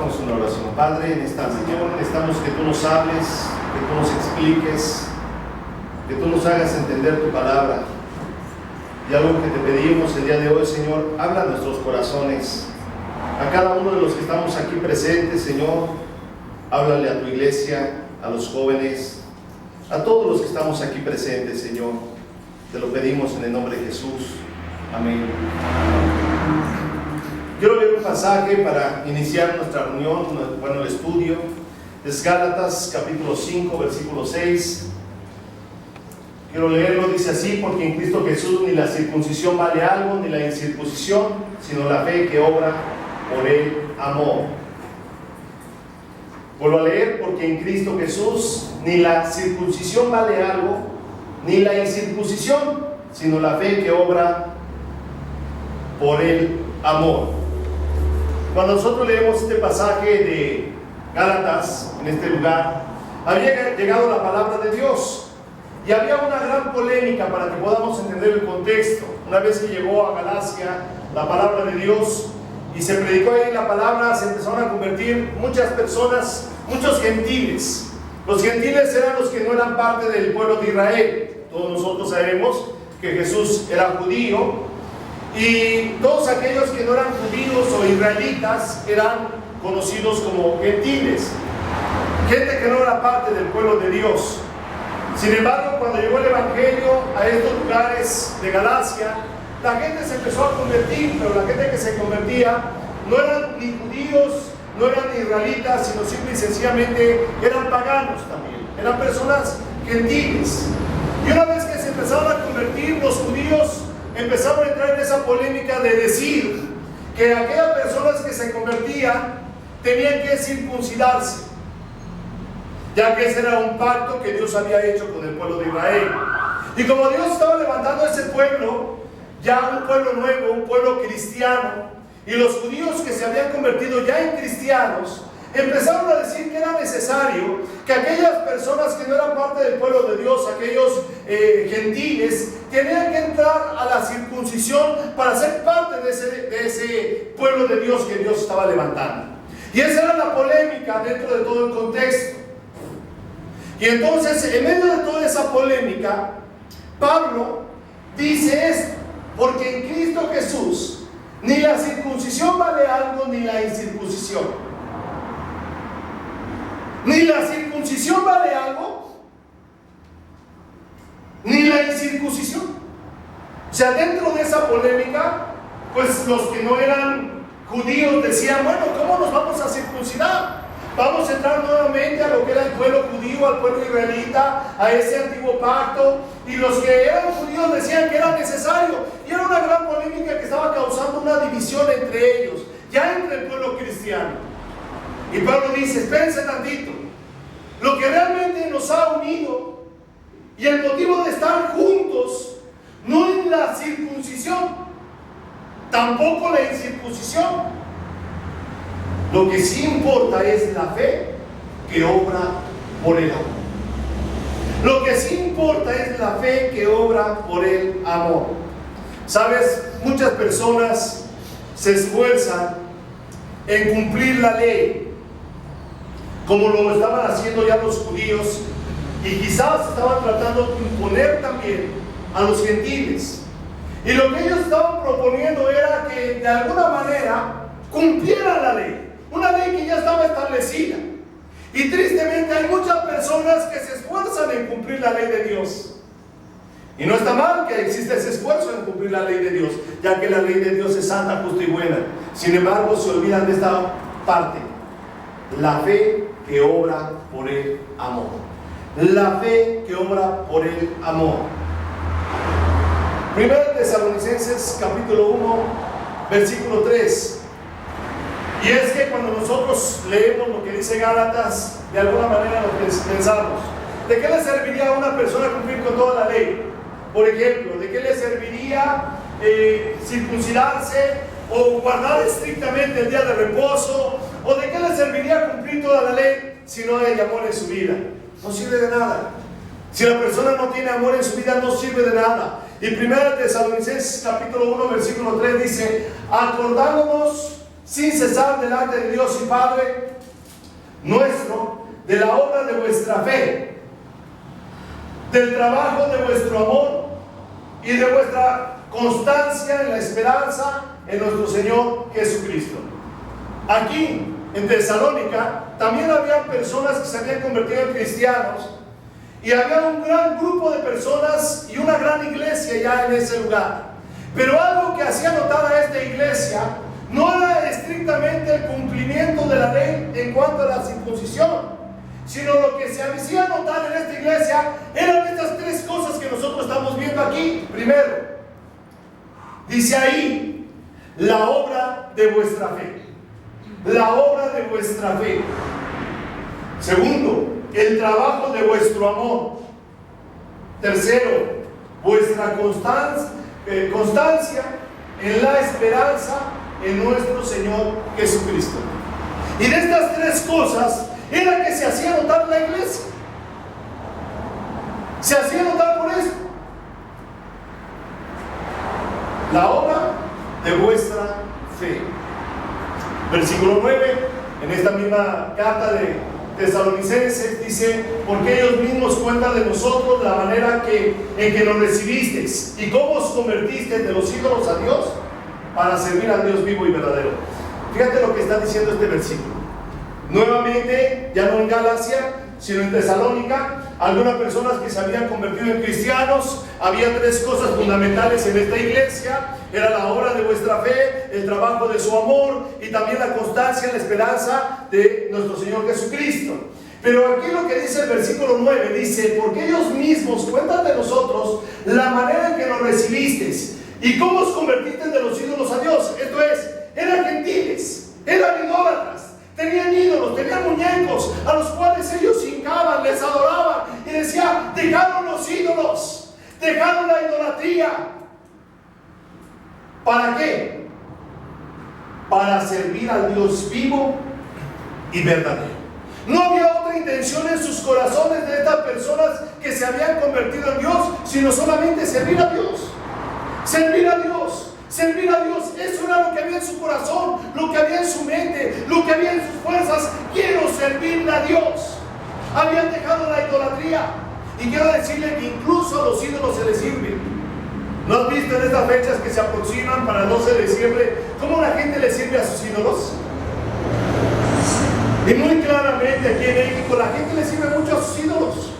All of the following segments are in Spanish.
Hagamos una oración. Padre, en esta mañana necesitamos que tú nos hables, que tú nos expliques, que tú nos hagas entender tu palabra. Y algo que te pedimos el día de hoy, Señor, habla a nuestros corazones. A cada uno de los que estamos aquí presentes, Señor, háblale a tu iglesia, a los jóvenes, a todos los que estamos aquí presentes, Señor. Te lo pedimos en el nombre de Jesús. Amén. Quiero leer un pasaje para iniciar nuestra reunión, el estudio. Es Gálatas capítulo 5, versículo 6. Quiero leerlo, dice así: porque en Cristo Jesús ni la circuncisión vale algo, ni la incircuncisión, sino la fe que obra por el amor. Vuelvo a leer: porque en Cristo Jesús ni la circuncisión vale algo, ni la incircuncisión, sino la fe que obra por el amor. Cuando nosotros leemos este pasaje de Gálatas, en este lugar, había llegado la palabra de Dios y había una gran polémica para que podamos entender el contexto. Una vez que llegó a Galacia la palabra de Dios y se predicó ahí la palabra, se empezaron a convertir muchas personas, muchos gentiles. Los gentiles eran los que no eran parte del pueblo de Israel. Todos nosotros sabemos que Jesús era judío, y todos aquellos que no eran judíos o israelitas eran conocidos como gentiles, gente que no era parte del pueblo de Dios. Sin embargo, cuando llegó el evangelio a estos lugares de Galacia, la gente se empezó a convertir, pero la gente que se convertía no eran ni judíos, no eran ni israelitas, sino simple y sencillamente eran paganos también, eran personas gentiles. Y una vez que se empezaron a convertir, los judíos empezaron a entrar en esa polémica de decir que aquellas personas que se convertían tenían que circuncidarse, ya que ese era un pacto que Dios había hecho con el pueblo de Israel. Y como Dios estaba levantando ese pueblo, ya un pueblo nuevo, un pueblo cristiano, y los judíos que se habían convertido ya en cristianos, empezaron a decir que era necesario que aquellas personas que no eran parte del pueblo de Dios, aquellos gentiles, tenían que entrar a la circuncisión para ser parte de ese pueblo de Dios que Dios estaba levantando. Y esa era la polémica dentro de todo el contexto. Y entonces, en medio de toda esa polémica, Pablo dice esto: porque en Cristo Jesús ni la circuncisión vale algo, ni la incircuncisión. Ni la circuncisión vale algo, ni la incircuncisión. O sea, dentro de esa polémica, pues los que no eran judíos decían: bueno, ¿cómo nos vamos a circuncidar? Vamos a entrar nuevamente a lo que era el pueblo judío, al pueblo israelita, a ese antiguo pacto. Y los que eran judíos decían que era necesario. Y era una gran polémica que estaba causando una división entre ellos, ya entre el pueblo cristiano. Y Pablo dice: espérense tantito, lo que realmente nos ha unido y el motivo de estar juntos no es la circuncisión, tampoco la incircuncisión. Lo que sí importa es la fe que obra por el amor. Lo que sí importa es la fe que obra por el amor. Sabes, muchas personas se esfuerzan en cumplir la ley, como lo estaban haciendo ya los judíos, y quizás estaban tratando de imponer también a los gentiles. Y lo que ellos estaban proponiendo era que de alguna manera cumplieran la ley, una ley que ya estaba establecida. Y tristemente hay muchas personas que se esfuerzan en cumplir la ley de Dios. Y no está mal que exista ese esfuerzo en cumplir la ley de Dios, ya que la ley de Dios es santa, justa y buena. Sin embargo, se olvidan de esta parte: la fe que obra por el amor. La fe que obra por el amor. Primero Tesalonicenses capítulo 1, versículo 3. Y es que cuando nosotros leemos lo que dice Gálatas, de alguna manera nos pensamos: ¿de qué le serviría a una persona cumplir con toda la ley? Por ejemplo, ¿de qué le serviría circuncidarse o guardar estrictamente el día de reposo? ¿O de qué le serviría cumplir toda la ley si no hay amor en su vida? No sirve de nada. Si la persona no tiene amor en su vida, no sirve de nada. Y 1 Tesalonicenses capítulo 1 versículo 3 dice: acordándonos sin cesar delante de Dios y Padre nuestro, de la obra de vuestra fe, del trabajo de vuestro amor y de vuestra constancia en la esperanza en nuestro Señor Jesucristo. Aquí en Tesalónica también había personas que se habían convertido en cristianos, y había un gran grupo de personas y una gran iglesia ya en ese lugar. Pero algo que hacía notar a esta iglesia no era estrictamente el cumplimiento de la ley en cuanto a la circuncisión, sino lo que se hacía notar en esta iglesia eran estas tres cosas que nosotros estamos viendo aquí. Primero, dice ahí, la obra de vuestra fe. La obra de vuestra fe. Segundo, el trabajo de vuestro amor. Tercero, vuestra constancia en la esperanza en nuestro Señor Jesucristo. Y de estas tres cosas era que se hacía notar la iglesia. Se hacía notar por esto. La obra de vuestra fe. Versículo 9, en esta misma carta de Tesalonicenses, dice: porque ellos mismos cuentan de nosotros la manera en que nos recibisteis y cómo os convertisteis de los ídolos a Dios para servir al Dios vivo y verdadero. Fíjate lo que está diciendo este versículo. Nuevamente, ya no en Galacia, sino en Tesalónica, algunas personas que se habían convertido en cristianos. Había tres cosas fundamentales en esta iglesia: era la obra de vuestra fe, el trabajo de su amor y también la constancia en la esperanza de nuestro Señor Jesucristo. Pero aquí lo que dice el versículo 9, dice: porque ellos mismos cuentan de nosotros la manera en que nos recibisteis y cómo os convertisteis de los ídolos a Dios. Esto es, eran gentiles, eran idólatras, tenían ídolos, tenían muñecos a los cuales ellos hincaban, les adoraban y decían: dejaron los ídolos, dejaron la idolatría. ¿Para qué? Para servir al Dios vivo y verdadero. No había otra intención en sus corazones de estas personas que se habían convertido en Dios, sino solamente servir a Dios. Servir a Dios. Servir a Dios, eso era lo que había en su corazón, lo que había en su mente, lo que había en sus fuerzas. Quiero servirle a Dios. Habían dejado la idolatría. Y quiero decirle que incluso a los ídolos se les sirve. ¿No has visto en estas fechas que se aproximan para el 12 de diciembre cómo la gente le sirve a sus ídolos? Y muy claramente aquí en México la gente le sirve mucho a sus ídolos.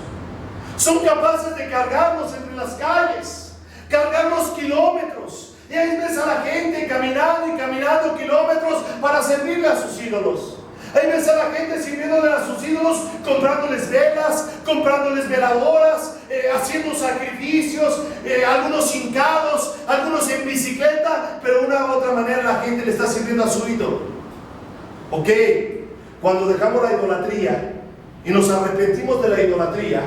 Son capaces de cargarlos entre las calles, cargarlos kilómetros. Y ahí ves a la gente caminando y caminando kilómetros para servirle a sus ídolos. Ahí ves a la gente sirviéndole a sus ídolos, comprándoles velas, comprándoles veladoras, haciendo sacrificios, algunos hincados, algunos en bicicleta, pero de una u otra manera la gente le está sirviendo a su ídolo. Ok, cuando dejamos la idolatría y nos arrepentimos de la idolatría,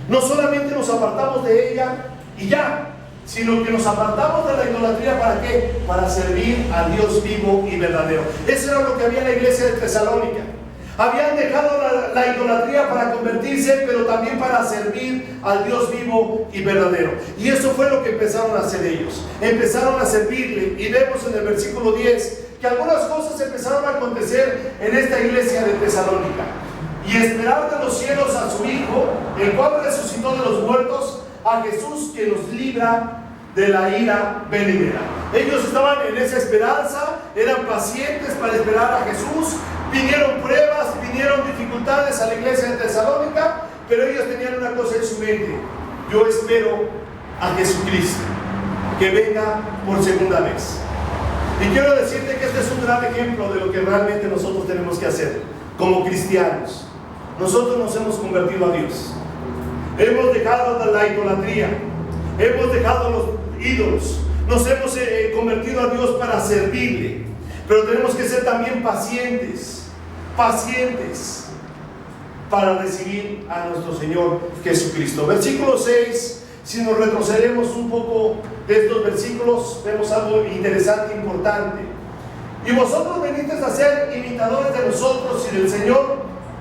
no solamente nos apartamos de ella y ya, sino que nos apartamos de la idolatría. ¿Para qué? Para servir al Dios vivo y verdadero. Eso era lo que había en la iglesia de Tesalónica. Habían dejado la idolatría para convertirse, pero también para servir al Dios vivo y verdadero. Y eso fue lo que empezaron a hacer ellos. Empezaron a servirle. Y vemos en el versículo 10 que algunas cosas empezaron a acontecer en esta iglesia de Tesalónica. Y esperar de los cielos a su Hijo, el cual resucitó de los muertos, a Jesús, que nos libra de la ira venidera. Ellos estaban en esa esperanza, eran pacientes para esperar a Jesús. Vinieron pruebas, vinieron dificultades a la iglesia de Tesalónica, pero ellos tenían una cosa en su mente: yo espero a Jesucristo, que venga por segunda vez. Y quiero decirte que este es un gran ejemplo de lo que realmente nosotros tenemos que hacer como cristianos. Nosotros nos hemos convertido a Dios. Hemos dejado la idolatría, hemos dejado los ídolos, nos hemos convertido a Dios para servirle, pero tenemos que ser también pacientes para recibir a nuestro Señor Jesucristo. Versículo 6, si nos retrocedemos un poco de estos versículos, vemos algo interesante, importante. Y vosotros venisteis a ser imitadores de nosotros y del Señor,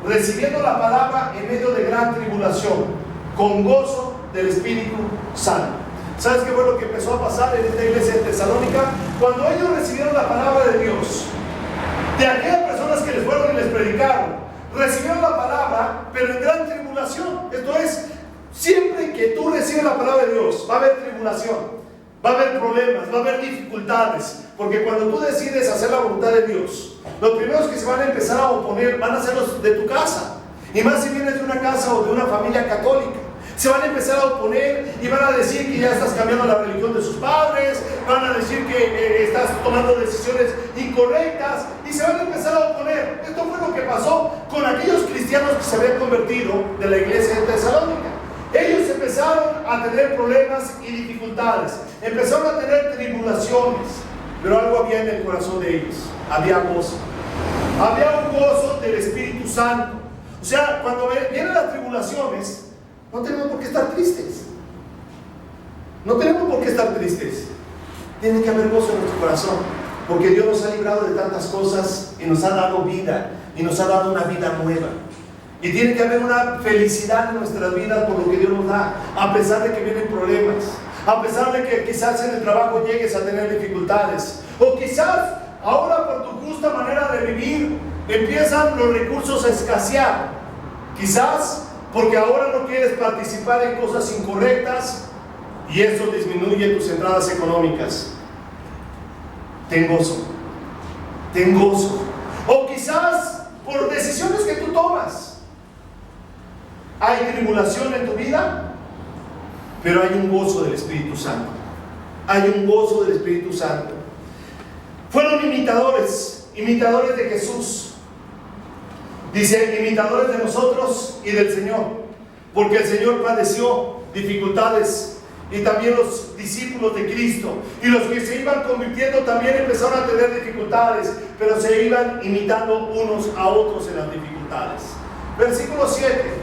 recibiendo la palabra en medio de gran tribulación, con gozo del Espíritu Santo. ¿Sabes qué fue lo que empezó a pasar en esta iglesia de Tesalónica? Cuando ellos recibieron la palabra de Dios, de aquellas personas que les fueron y les predicaron, recibieron la palabra, pero en gran tribulación. Esto es, siempre que tú recibes la palabra de Dios, va a haber tribulación, va a haber problemas, va a haber dificultades, porque cuando tú decides hacer la voluntad de Dios, los primeros que se van a empezar a oponer van a ser los de tu casa, y más si vienes de una casa o de una familia católica. Se van a empezar a oponer y van a decir que ya estás cambiando la religión de sus padres, van a decir que estás tomando decisiones incorrectas y se van a empezar a oponer. Esto fue lo que pasó con aquellos cristianos que se habían convertido de la iglesia de Tesalónica. Ellos empezaron a tener problemas y dificultades, empezaron a tener tribulaciones, pero algo había en el corazón de ellos, había gozo. Había un gozo del Espíritu Santo. O sea, cuando vienen las tribulaciones, no tenemos por qué estar tristes. No tenemos por qué estar tristes. Tiene que haber gozo en nuestro corazón, porque Dios nos ha librado de tantas cosas y nos ha dado vida, y nos ha dado una vida nueva. Y tiene que haber una felicidad en nuestras vidas por lo que Dios nos da, a pesar de que vienen problemas, a pesar de que quizás en el trabajo llegues a tener dificultades, o quizás ahora por tu justa manera de vivir empiezan los recursos a escasear. Quizás porque ahora no quieres participar en cosas incorrectas y eso disminuye tus entradas económicas. Ten gozo, ten gozo. O quizás por decisiones que tú tomas. Hay tribulación en tu vida, pero hay un gozo del Espíritu Santo. Hay un gozo del Espíritu Santo. Fueron imitadores de Jesús. Dice, imitadores de nosotros y del Señor, porque el Señor padeció dificultades y también los discípulos de Cristo y los que se iban convirtiendo también empezaron a tener dificultades, pero se iban imitando unos a otros en las dificultades. Versículo 7.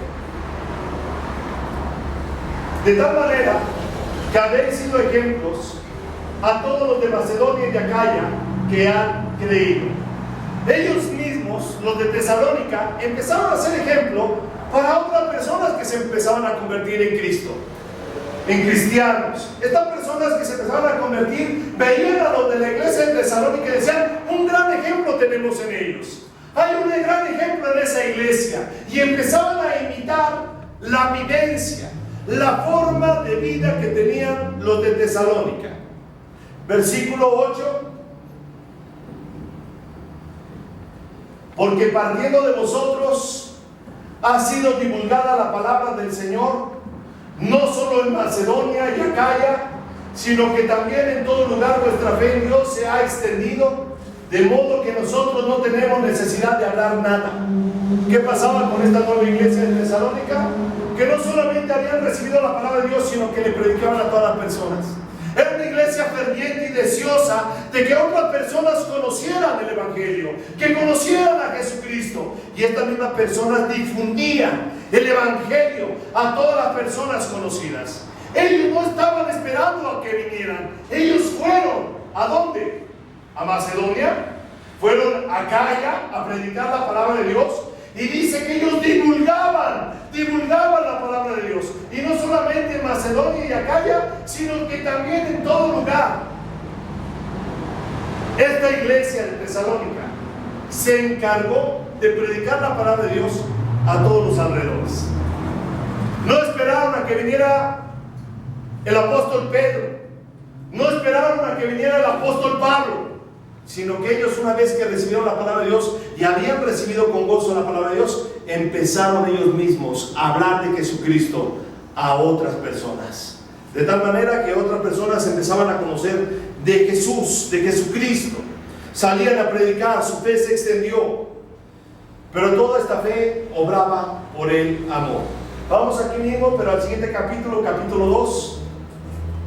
De tal manera que habéis sido ejemplos a todos los de Macedonia y de Acaya que han creído. Ellos mismos, los de Tesalónica, empezaron a ser ejemplo para otras personas que se empezaban a convertir en Cristo, en cristianos. Estas personas que se empezaban a convertir veían a los de la iglesia de Tesalónica y decían, un gran ejemplo tenemos en ellos. Hay un gran ejemplo en esa iglesia. Y empezaban a imitar la vivencia, la forma de vida que tenían los de Tesalónica. Versículo 8. Porque partiendo de vosotros ha sido divulgada la palabra del Señor, no solo en Macedonia y Acaya, sino que también en todo lugar vuestra fe en Dios se ha extendido, de modo que nosotros no tenemos necesidad de hablar nada. ¿Qué pasaba con esta nueva iglesia de Tesalónica? Que no solamente habían recibido la palabra de Dios, sino que le predicaban a todas las personas. Era una iglesia ferviente y deseosa de que otras personas conocieran el Evangelio, que conocieran a Jesucristo. Y estas mismas personas difundían el Evangelio a todas las personas conocidas. Ellos no estaban esperando a que vinieran. Ellos fueron, ¿a dónde? A Macedonia. Fueron a Acaya a predicar la palabra de Dios. Y dice que ellos divulgaban la palabra de Dios. Y no solamente en Macedonia y Acaya, sino que también en todo lugar. Esta iglesia de Tesalónica se encargó de predicar la palabra de Dios a todos los alrededores. No esperaron a que viniera el apóstol Pedro, no esperaron a que viniera el apóstol Pablo, sino que ellos, una vez que recibieron la palabra de Dios y habían recibido con gozo la palabra de Dios, empezaron ellos mismos a hablar de Jesucristo a otras personas, de tal manera que otras personas empezaban a conocer de Jesús, de Jesucristo, salían a predicar, su fe se extendió, pero toda esta fe obraba por el amor. Vamos aquí mismo, pero al siguiente capítulo, capítulo 2,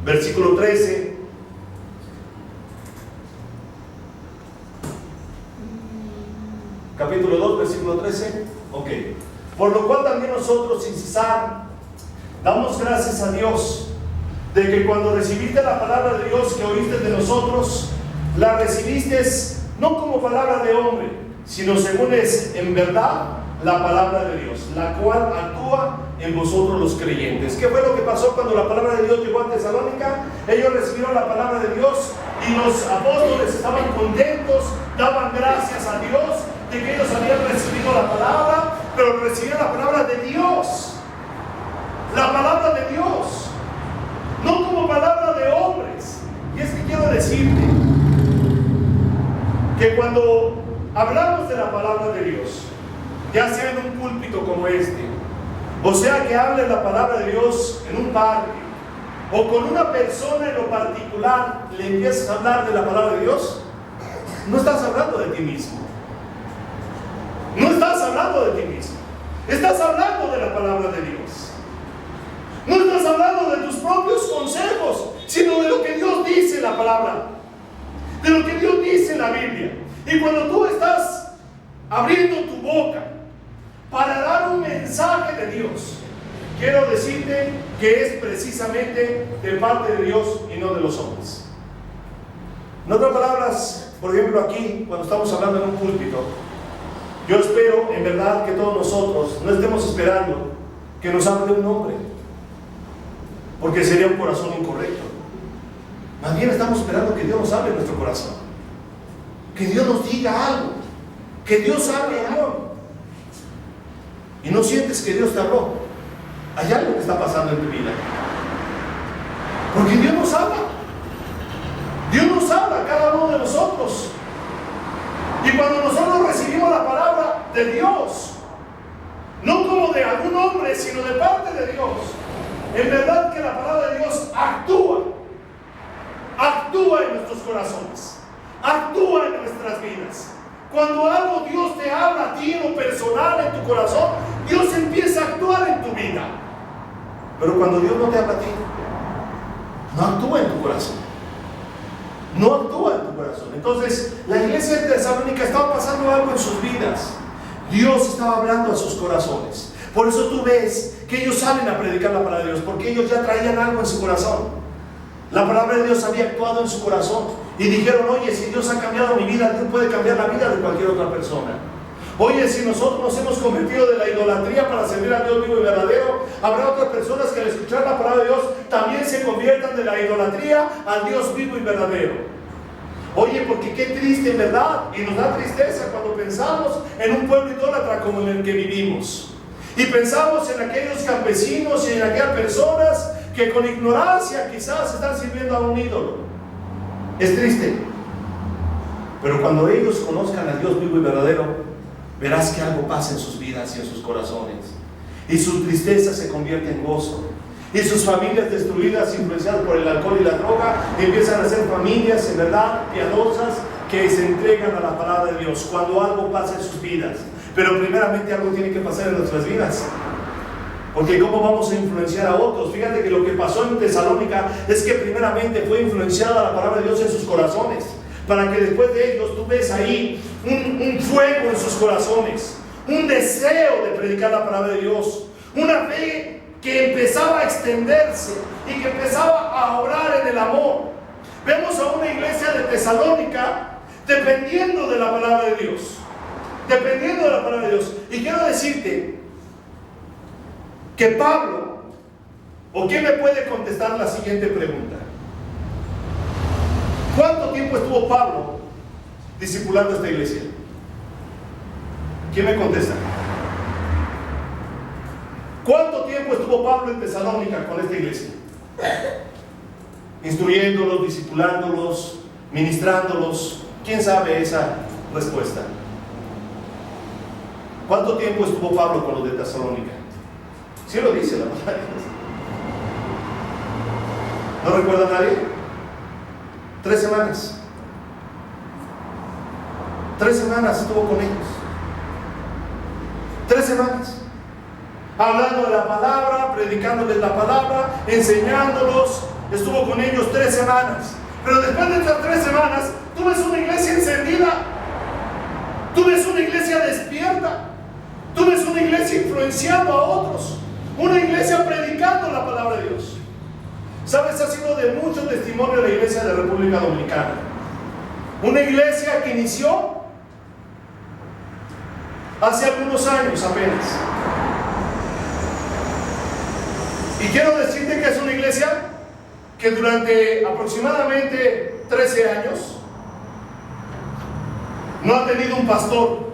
versículo 13. Capítulo 2, versículo 13. Ok. Por lo cual también nosotros, sin cesar, damos gracias a Dios de que cuando recibiste la palabra de Dios que oíste de nosotros, la recibiste no como palabra de hombre, sino según es en verdad la palabra de Dios, la cual actúa en vosotros los creyentes. ¿Qué fue lo que pasó cuando la palabra de Dios llegó a Tesalónica? Ellos recibieron la palabra de Dios y los apóstoles estaban contentos, daban gracias a Dios de que ellos habían recibido la palabra, pero recibieron la palabra de Dios, la palabra de Dios, no como palabra de hombres. Y es que quiero decirte que cuando hablamos de la palabra de Dios, ya sea en un púlpito como este, o sea que hable la palabra de Dios en un parque, o con una persona en lo particular, le empiezas a hablar de la palabra de Dios, no estás hablando de ti mismo. No estás hablando de ti mismo. Estás hablando de la palabra de Dios. No estás hablando de tus propios consejos, sino de lo que Dios dice en la palabra, de lo que Dios dice en la Biblia. Y cuando tú estás abriendo tu boca para dar un mensaje de Dios, quiero decirte que es precisamente de parte de Dios y no de los hombres. En otras palabras, por ejemplo aquí, cuando estamos hablando en un púlpito, yo espero en verdad que todos nosotros no estemos esperando que nos hable un hombre, porque sería un corazón incorrecto. Más bien estamos esperando que Dios nos hable en nuestro corazón, que Dios nos diga algo, que Dios hable algo. Y no sientes que Dios te habló. Hay algo que está pasando en tu vida, porque Dios nos habla. Dios nos habla a cada uno de nosotros. Y cuando nosotros recibimos la palabra de Dios, no como de algún hombre, sino de parte de Dios, en verdad que la palabra de Dios actúa en nuestros corazones, actúa en nuestras vidas. Cuando algo Dios te habla a ti en lo personal, en tu corazón, Dios empieza a actuar en tu vida. Pero cuando Dios no te habla a ti, no actúa en tu corazón. No actúa en tu corazón. Entonces, la iglesia de Tesalónica estaba pasando algo en sus vidas. Dios estaba hablando a sus corazones. Por eso tú ves que ellos salen a predicar la palabra de Dios, porque ellos ya traían algo en su corazón. La palabra de Dios había actuado en su corazón y dijeron: oye, si Dios ha cambiado mi vida, Dios puede cambiar la vida de cualquier otra persona. Oye, si nosotros nos hemos convertido de la idolatría para servir a Dios vivo y verdadero, habrá otras personas que al escuchar la palabra de Dios también se conviertan de la idolatría al Dios vivo y verdadero. Oye, porque qué triste, en verdad, y nos da tristeza cuando pensamos en un pueblo idólatra como en el que vivimos, y pensamos en aquellos campesinos y en aquellas personas que con ignorancia quizás están sirviendo a un ídolo. Es triste, pero cuando ellos conozcan a Dios vivo y verdadero, verás que algo pasa en sus vidas y en sus corazones, y su tristeza se convierte en gozo, y sus familias destruidas, influenciadas por el alcohol y la droga, empiezan a ser familias en verdad piadosas que se entregan a la palabra de Dios cuando algo pasa en sus vidas. Pero primeramente algo tiene que pasar en nuestras vidas, porque ¿cómo vamos a influenciar a otros? Fíjate que lo que pasó en Tesalónica es que primeramente fue influenciada la palabra de Dios en sus corazones, para que después de ellos tú ves ahí un fuego en sus corazones, un deseo de predicar la palabra de Dios, una fe que empezaba a extenderse y que empezaba a obrar en el amor. Vemos a una iglesia de Tesalónica dependiendo de la palabra de Dios, dependiendo de la palabra de Dios. Y quiero decirte que Pablo, ¿o quién me puede contestar la siguiente pregunta? ¿Cuánto tiempo estuvo Pablo discipulando esta iglesia? ¿Quién me contesta? ¿Cuánto tiempo estuvo Pablo en Tesalónica con esta iglesia? Instruyéndolos, discipulándolos, ministrándolos. ¿Quién sabe esa respuesta? ¿Cuánto tiempo estuvo Pablo con los de Tesalónica? Sí lo dice la palabra. ¿No recuerda nadie? 3 semanas. 3 semanas estuvo con ellos. 3 semanas. Hablando de la palabra, predicándoles la palabra, enseñándolos. Estuvo con ellos 3 semanas. Pero después de estas 3 semanas, tú ves una iglesia encendida. Tú ves una iglesia despierta. Tú ves una iglesia influenciando a otros. Una iglesia predicando la palabra de Dios. ¿Sabes? Ha sido de mucho testimonio la iglesia de República Dominicana. Una iglesia que inició hace algunos años apenas. Y quiero decirte que es una iglesia que durante aproximadamente 13 años no ha tenido un pastor,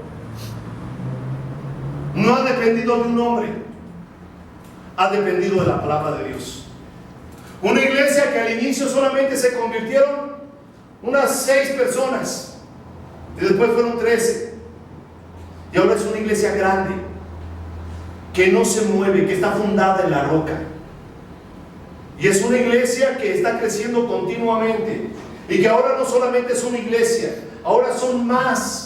no ha dependido de un hombre, ha dependido de la palabra de Dios. Una iglesia que al inicio solamente se convirtieron unas 6 personas y después fueron 13, y ahora es una iglesia grande que no se mueve, que está fundada en la roca, y es una iglesia que está creciendo continuamente, y que ahora no solamente es una iglesia, ahora son más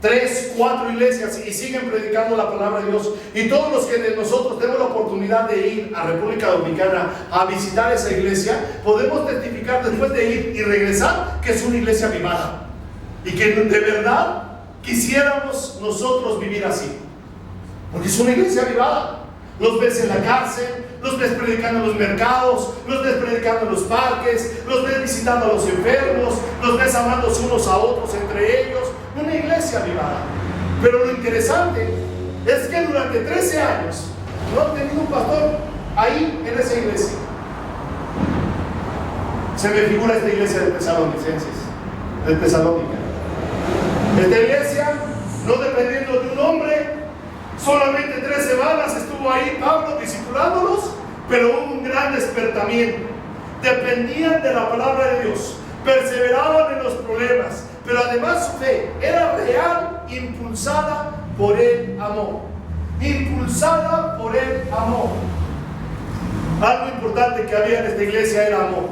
3, 4 iglesias y siguen predicando la palabra de Dios. Y todos los que de nosotros tenemos la oportunidad de ir a República Dominicana a visitar esa iglesia, podemos testificar después de ir y regresar que es una iglesia avivada, y que de verdad quisiéramos nosotros vivir así, porque es una iglesia avivada. Los ves en la cárcel, los ves predicando en los mercados, los ves predicando en los parques, los ves visitando a los enfermos, los ves amándose unos a otros entre ellos. Una iglesia avivada. Pero lo interesante es que durante 13 años no han tenido un pastor ahí en esa iglesia. Se me figura esta iglesia de Tesalonicenses, de Tesalónica. Esta iglesia, no dependiendo de un hombre, solamente 3 semanas estuvo ahí Pablo discipulándolos, pero hubo un gran despertamiento. Dependían de la palabra de Dios, perseveraban en los problemas, pero además su fe era real, impulsada por el amor. Impulsada por el amor. Algo importante que había en esta iglesia era amor.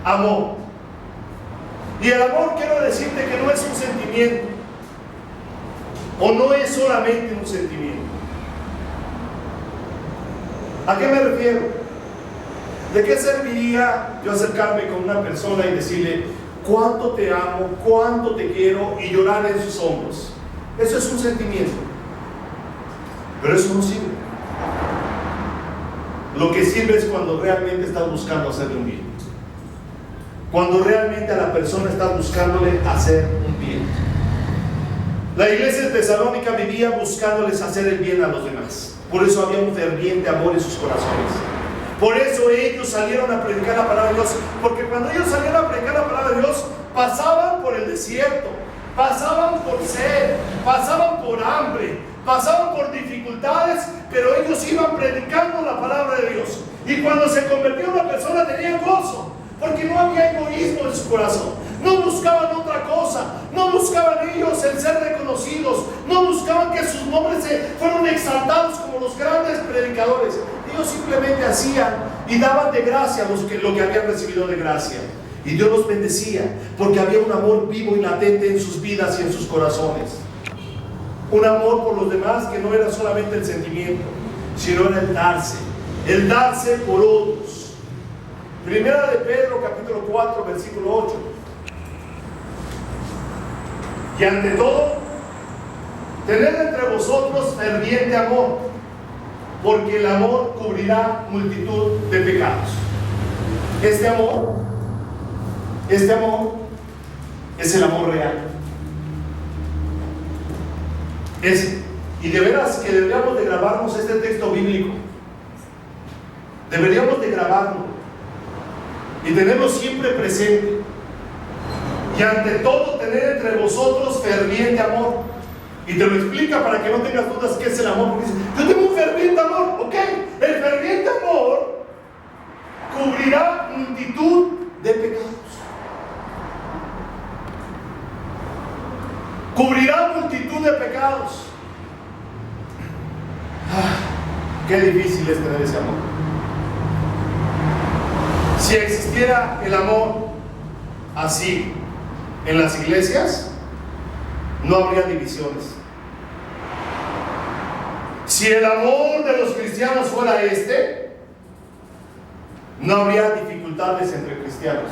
Amor. Y el amor, quiero decirte que no es un sentimiento, o no es solamente un sentimiento. ¿A qué me refiero? ¿De qué serviría yo acercarme con una persona y decirle cuánto te amo, cuánto te quiero, y llorar en sus hombros? Eso es un sentimiento, pero eso no sirve. Lo que sirve es cuando realmente estás buscando hacerle un bien, cuando realmente a la persona estás buscándole hacer un bien. La iglesia de Tesalónica vivía buscándoles hacer el bien a los demás. Por eso había un ferviente amor en sus corazones. Por eso ellos salieron a predicar la palabra de Dios, porque cuando ellos salieron a predicar la palabra de Dios, pasaban por el desierto, pasaban por sed, pasaban por hambre, pasaban por dificultades, pero ellos iban predicando la palabra de Dios. Y cuando se convertía una persona tenían gozo, porque no había egoísmo en su corazón. No buscaban otra cosa, no buscaban ellos el ser reconocidos, no buscaban que sus nombres fueran exaltados como los grandes predicadores. Ellos simplemente hacían y daban de gracia lo que habían recibido de gracia. Y Dios los bendecía, porque había un amor vivo y latente en sus vidas y en sus corazones. Un amor por los demás que no era solamente el sentimiento, sino era el darse por otros. Primera de Pedro, capítulo 4, versículo 8. Y ante todo, tened entre vosotros ferviente amor, porque el amor cubrirá multitud de pecados. Este amor es el amor real. Y de veras que deberíamos de grabarnos este texto bíblico. Deberíamos de grabarlo y tenerlo siempre presente. Y ante todo, tener entre vosotros ferviente amor. Y te lo explica para que no tengas dudas qué es el amor. Porque dice, yo tengo un ferviente amor. Ok, el ferviente amor cubrirá multitud de pecados. Cubrirá multitud de pecados. Qué difícil es tener ese amor. Si existiera el amor así en las iglesias, no habría divisiones. Si el amor de los cristianos fuera no habría dificultades entre cristianos,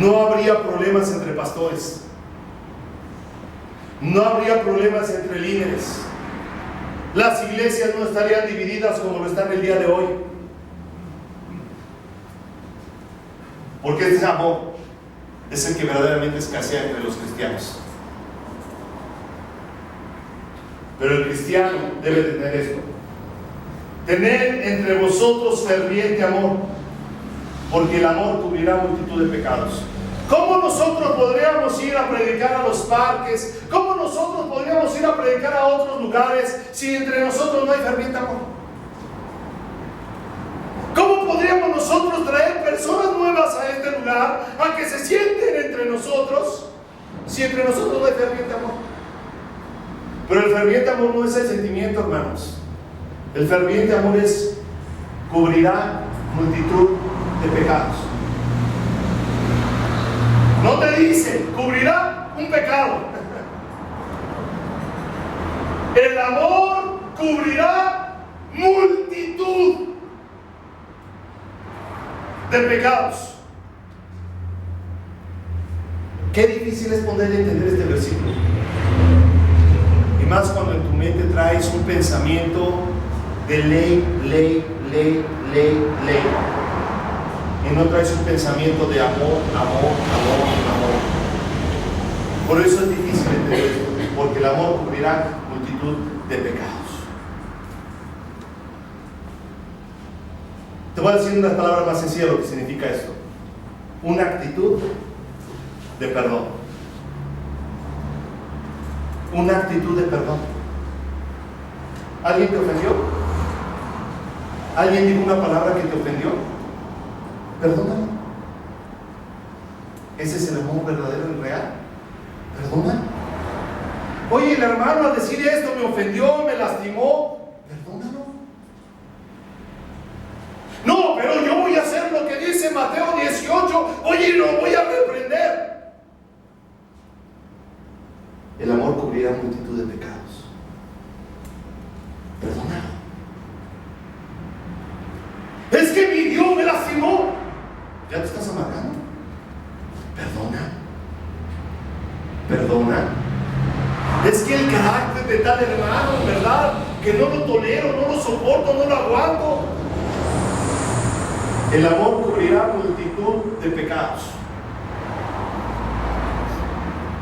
no habría problemas entre pastores, no habría problemas entre líderes, las iglesias no estarían divididas como lo están el día de hoy, porque ese amor es el que verdaderamente escasea entre los cristianos. Pero el cristiano debe tener esto: tener entre vosotros ferviente amor, porque el amor cubrirá multitud de pecados. ¿Cómo nosotros podríamos ir a predicar a los parques? ¿Cómo nosotros podríamos ir a predicar a otros lugares si entre nosotros no hay ferviente amor? ¿Cómo podríamos nosotros traer personas nuevas a este lugar, a que se sienten entre nosotros, si entre nosotros no hay ferviente amor? Pero el ferviente amor no es el sentimiento, hermanos. El ferviente amor cubrirá multitud de pecados. No te dice, cubrirá un pecado. El amor cubrirá multitud de pecados. Qué difícil es poder entender este versículo. Y más cuando en tu mente traes un pensamiento de ley. Y no traes un pensamiento de amor. Por eso es difícil entender esto, porque el amor cubrirá multitud de pecados. Te voy a decir una palabra más sencilla de lo que significa esto: una actitud de perdón. Una actitud de perdón. ¿Alguien te ofendió? ¿Alguien dijo una palabra que te ofendió? Perdónalo. Ese es el amor verdadero y real. Perdona. Oye, el hermano al decir esto me ofendió, me lastimó. Perdónalo. No, pero yo voy a hacer lo que dice Mateo 18. Oye, lo voy a reprender. El amor cubrirá multitud de pecados. Perdónalo. Es que mi Dios me lastimó. ¿Ya te estás amargando? Perdona. Es que el carácter de tal hermano, ¿verdad? Que no lo tolero, no lo soporto, no lo aguanto. El amor cubrirá multitud de pecados.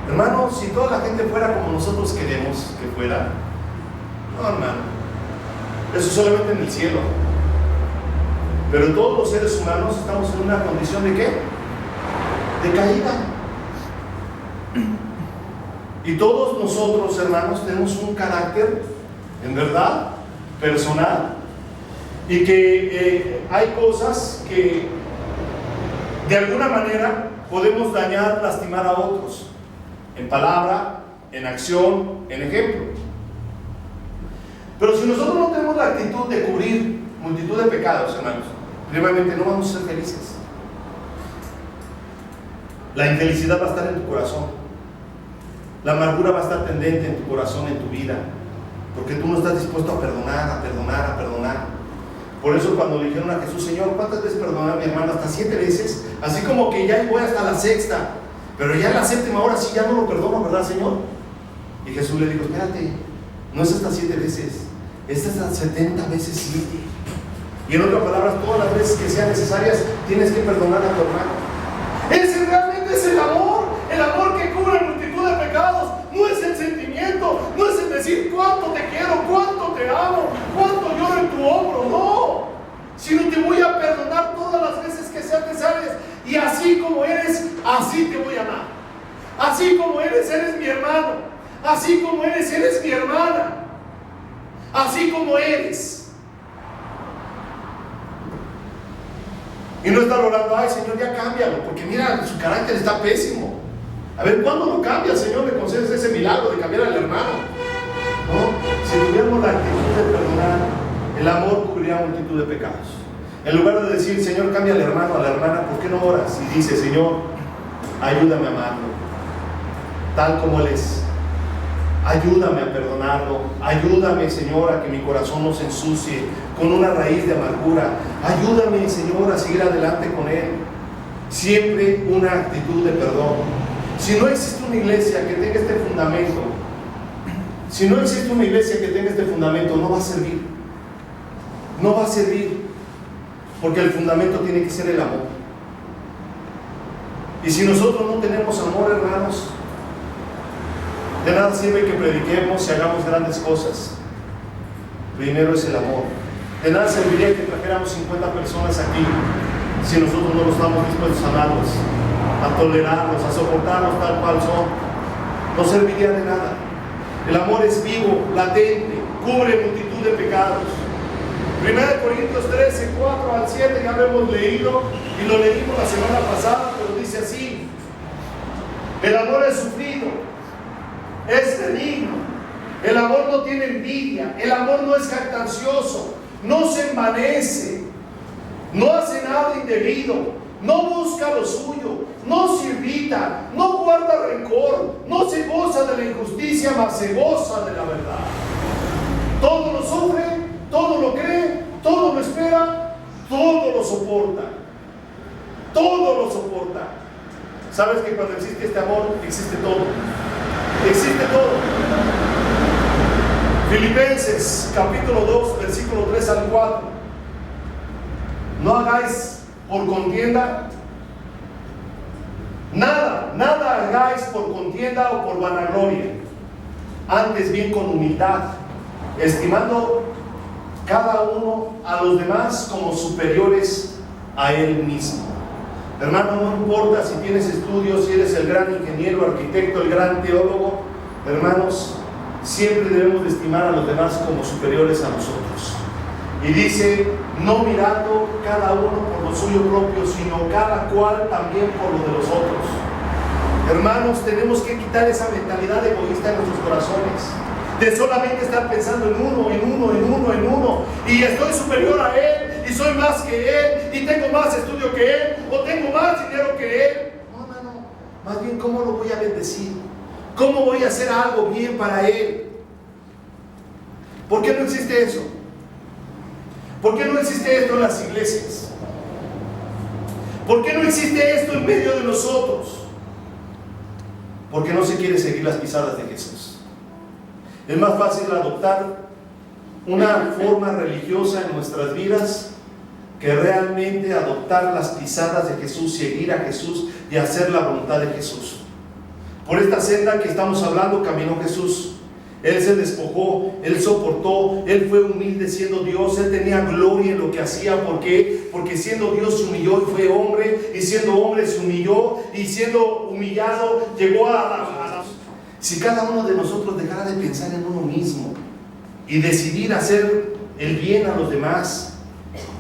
Hermano, si toda la gente fuera como nosotros queremos que fuera, no, hermano, eso solamente en el cielo. Pero todos los seres humanos estamos en una condición ¿de qué? De caída. Y todos nosotros, hermanos, tenemos un carácter, en verdad, personal. Y que hay cosas que de alguna manera podemos dañar, lastimar a otros. En palabra, en acción, en ejemplo. Pero si nosotros no tenemos la actitud de cubrir multitud de pecados, hermanos, primeramente no vamos a ser felices. La infelicidad va a estar en tu corazón. La amargura va a estar tendente en tu corazón, en tu vida, porque tú no estás dispuesto a perdonar. Por eso cuando le dijeron a Jesús: Señor, ¿cuántas veces perdonar a mi hermano? Hasta 7 veces. Así como que ya voy hasta la 6ª, pero ya en la 7ª hora sí ya no lo perdono, ¿verdad, Señor? Y Jesús le dijo: espérate, no es hasta 7 veces, es hasta 70 veces 7. Y en otras palabras, todas las veces que sean necesarias tienes que perdonar a tu hermano. Ese realmente es el amor que cubre multitud de pecados. No es el sentimiento, no es el decir cuánto te quiero, cuánto te amo, cuánto lloro en tu hombro, no. Sino te voy a perdonar todas las veces que sean necesarias. Y así como eres, así te voy a amar. Así como eres mi hermano. Así como eres mi hermana. Así como eres. Y no estar orando: ay, Señor, ya cámbialo, porque mira, su carácter está pésimo. A ver, ¿cuándo lo cambia, Señor? ¿Me concedes ese milagro de cambiar al hermano? No, si tuviéramos la actitud de perdonar, el amor cubrirá multitud de pecados. En lugar de decir: Señor, cambia al hermano, a la hermana, ¿por qué no oras? Y dice: Señor, ayúdame a amarlo tal como él es. Ayúdame a perdonarlo. Ayúdame, Señor, a que mi corazón no se ensucie con una raíz de amargura. Ayúdame, Señor, a seguir adelante con él. Siempre una actitud de perdón. Si no existe una iglesia que tenga este fundamento, no va a servir. No va a servir. Porque el fundamento tiene que ser el amor. Y si nosotros no tenemos amor, hermanos, De nada sirve que prediquemos y hagamos grandes cosas. Primero es el amor. De nada serviría que trajéramos 50 personas aquí si nosotros no estamos dispuestos a amarlos, a tolerarlos, a soportarlos tal cual son. No serviría de nada. El amor es vivo, latente, cubre multitud de pecados. 1 Corintios 13, 4 al 7 ya lo hemos leído y lo leímos la semana pasada, pero dice así: el amor es sufrido, es benigno, el amor no tiene envidia, el amor no es jactancioso, no se envanece, no hace nada indebido, no busca lo suyo, no se irrita, no guarda rencor, no se goza de la injusticia, mas se goza de la verdad. Todo lo sufre, todo lo cree, todo lo espera, todo lo soporta. Todo lo soporta. ¿Sabes que cuando existe este amor, existe todo? Existe todo. Filipenses capítulo 2, versículo 3 al 4. No hagáis por contienda nada hagáis por contienda o por vanagloria, antes bien con humildad, estimando cada uno a los demás como superiores a él mismo. Hermano, no importa si tienes estudios, si eres el gran ingeniero, arquitecto, el gran teólogo, hermanos, siempre debemos de estimar a los demás como superiores a nosotros. Y dice, no mirando cada uno por lo suyo propio, sino cada cual también por lo de los otros. Hermanos, tenemos que quitar esa mentalidad egoísta en nuestros corazones, de solamente estar pensando en uno, y estoy superior a él, y soy más que él, y tengo más estudio que él, o tengo más dinero que él. No, más bien, ¿cómo lo voy a bendecir? ¿Cómo voy a hacer algo bien para él? ¿Por qué no existe eso? ¿Por qué no existe esto en las iglesias? ¿Por qué no existe esto en medio de nosotros? Porque no se quiere seguir las pisadas de Jesús. Es más fácil adoptar una forma religiosa en nuestras vidas que realmente adoptar las pisadas de Jesús, seguir a Jesús y hacer la voluntad de Jesús. Por esta senda que estamos hablando caminó Jesús. Él se despojó, Él soportó, Él fue humilde siendo Dios, Él tenía gloria en lo que hacía. ¿Por qué? Porque siendo Dios se humilló y fue hombre, y siendo hombre se humilló, y siendo humillado llegó a Si cada uno de nosotros dejara de pensar en uno mismo y decidir hacer el bien a los demás,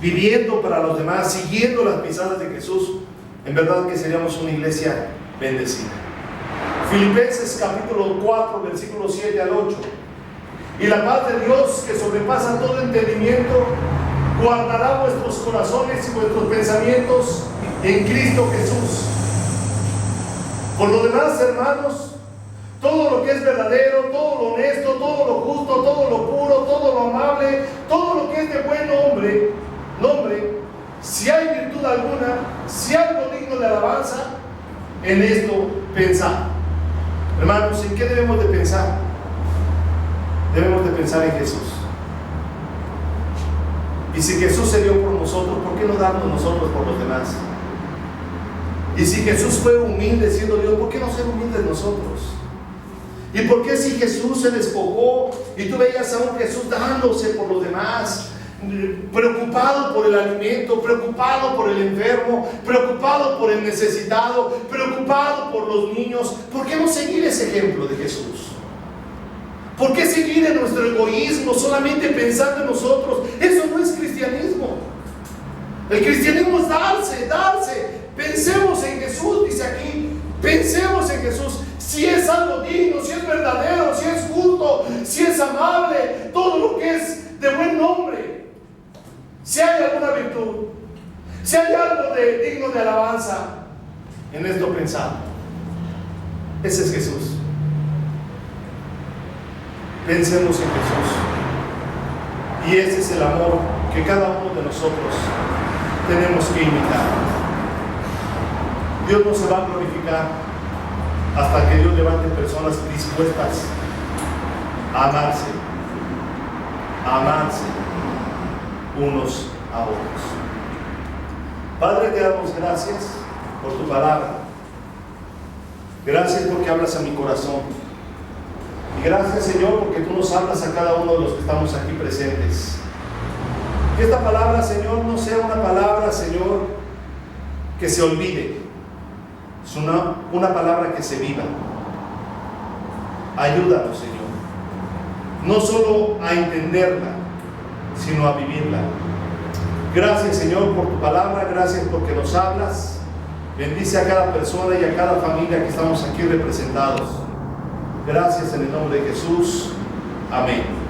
viviendo para los demás, siguiendo las pisadas de Jesús, en verdad que seríamos una iglesia bendecida. Filipenses capítulo 4, versículos 7 al 8. Y la paz de Dios, que sobrepasa todo entendimiento, guardará vuestros corazones y vuestros pensamientos en Cristo Jesús. Por lo demás, hermanos, todo lo que es verdadero, todo lo honesto, todo lo justo, todo lo puro, todo lo amable, todo lo que es de buen nombre, si hay virtud alguna, si hay algo digno de alabanza, en esto pensad. Hermanos, ¿en qué debemos de pensar? Debemos de pensar en Jesús. Y si Jesús se dio por nosotros, ¿por qué no darnos nosotros por los demás? Y si Jesús fue humilde siendo Dios, ¿por qué no ser humildes nosotros? ¿Y por qué si Jesús se despojó y tú veías a un Jesús dándose por los demás, preocupado por el alimento, preocupado por el enfermo, preocupado por el necesitado, preocupado por los niños? ¿Por qué no seguir ese ejemplo de Jesús? ¿Por qué seguir en nuestro egoísmo, solamente pensando en nosotros? Eso no es cristianismo. El cristianismo es darse. Pensemos en Jesús, dice aquí. Pensemos en Jesús. Si es algo digno, si es verdadero, si es justo, si es amable, todo lo que es de buen nombre, si hay alguna virtud, si hay algo digno de alabanza, en esto pensar. Ese es Jesús. Pensemos en Jesús. Y ese es el amor que cada uno de nosotros tenemos que imitar. Dios no se va a glorificar hasta que Dios levante personas dispuestas a amarse unos a otros. Padre, te damos gracias por tu palabra. Gracias porque hablas a mi corazón. Y gracias, Señor, porque tú nos hablas a cada uno de los que estamos aquí presentes. Que esta palabra, Señor, no sea una palabra, Señor, que se olvide. Es una palabra que se viva. Ayúdanos, Señor, no solo a entenderla, sino a vivirla. Gracias, Señor, por tu palabra. Gracias porque nos hablas. Bendice a cada persona y a cada familia que estamos aquí representados. Gracias en el nombre de Jesús. Amén.